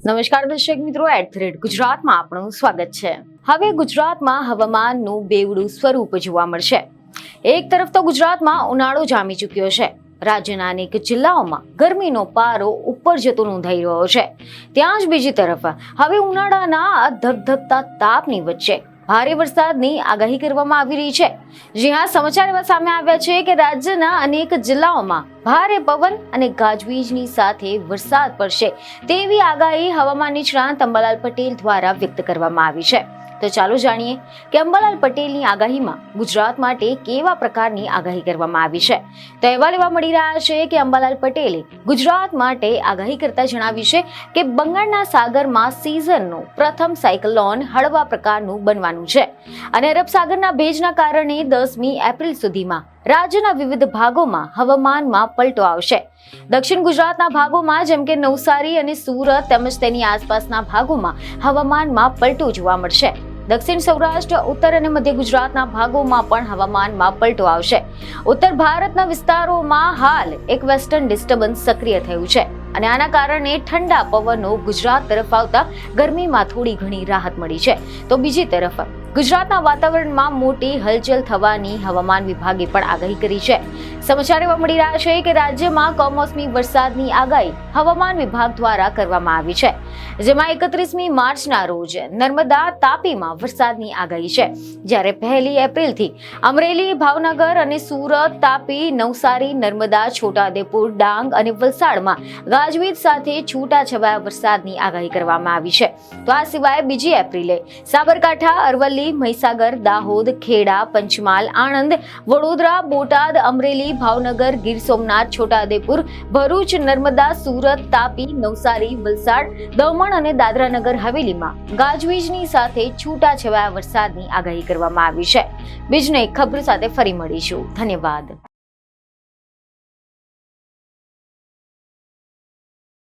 નમસ્કાર દર્શક મિત્રો, @ગુજરાતમાં આપનું સ્વાગત છે। હવે ગુજરાતમાં હવામાનનું બેવડું સ્વરૂપ જોવા મળશે। એક તરફ તો ગુજરાતમાં ઉનાળો જામી ચૂક્યો છે। રાજ્યના અનેક જિલ્લાઓમાં ગરમીનો પારો ઉપર જતો નોંધાઈ રહ્યો છે। ત્યાં જ બીજી તરફ હવે ઉનાળાના ધગધગતા તાપની વચ્ચે ભારે વરસાદની આગાહી કરવામાં આવી રહી છે। જ્યાં સમાચાર એવા સામે આવ્યા છે કે રાજ્યના અનેક જિલ્લાઓમાં ભારે પવન અને ગાજવીજની સાથે વરસાદ પડશે તેવી આગાહી હવામાન નિષ્ણાત અંબાલાલ પટેલ દ્વારા વ્યક્ત કરવામાં આવી છે। તો ચાલો જાણીએ કે અંબાલાલ પટેલની આગાહીમાં ગુજરાત માટે કેવા પ્રકારની આગાહી કરવામાં આવી છે। તો અહેવાલ એવા મળી રહ્યા છે કે અંબાલાલ પટેલે ગુજરાત માટે આગાહી કરતા જણાવ્યું છે કે બંગાળના સાગરમાં સિઝનનું પ્રથમ સાયક્લોન હળવા પ્રકારનું બનવાનું છે અને અરબ સાગરના ભેજના કારણે 10મી એપ્રિલ સુધીમાં રાજ્યના વિવિધ ભાગોમાં હવામાનમાં પલટો આવશે। દક્ષિણ ગુજરાતના ભાગોમાં જેમ કે નવસારી અને સુરત તેમજ તેની આસપાસના ભાગોમાં હવામાનમાં પલટો જોવા મળશે। દક્ષિણ સૌરાષ્ટ્ર, ઉત્તર અને મધ્ય ગુજરાતના ભાગોમાં પણ હવામાનમાં પલટો આવશે। ઉત્તર ભારતના વિસ્તારોમાં હાલ એક વેસ્ટર્ન ડિસ્ટર્બન્સ સક્રિય થયું છે અને આના કારણે ઠંડા પવનો ગુજરાત તરફ આવતા ગરમીમાં થોડી ઘણી રાહત મળી છે। તો બીજી તરફ ગુજરાતના વાતાવરણમાં મોટી હલચલ થવાની હવામાન વિભાગે પણ આગાહી કરી છે। સમાચાર એવા મળી રહ્યા છે કે રાજ્યમાં કમોસમી વરસાદની આગાહી હવામાન વિભાગ દ્વારા કરવામાં આવી છે, જેમાં 31મી માર્ચના રોજ નર્મદા, તાપીમાં વરસાદની આગાહી છે, જ્યારે 1 એપ્રિલથી અમરેલી, ભાવનગર અને સુરત, તાપી, નવસારી, નર્મદા, છોટાઉદેપુર, ડાંગ અને વલસાડમાં ગાજવીજ સાથે છૂટાછવાયા વરસાદની આગાહી કરવામાં આવી છે। તો આ સિવાય 2 એપ્રિલે સાબરકાંઠા, અરવલ્લી, મહીસાગર, દાહોદ, ખેડા, પંચમહાલ, આણંદ, વડોદરા, બોટાદ, અમરેલી, ભાવનગર, ગીર સોમનાથ, છોટાઉદેપુર, ભરૂચ, નર્મદા, સુરત, તાપી, નવસારી, વલસાડ, દમણ અને દાદરાનગર હવેલીમાં ગાજવીજની સાથે છૂટાછવાયા વરસાદની આગાહી કરવામાં આવી છે। બીજને એક ખબર સાથે ફરી મળીશું। ધન્યવાદ।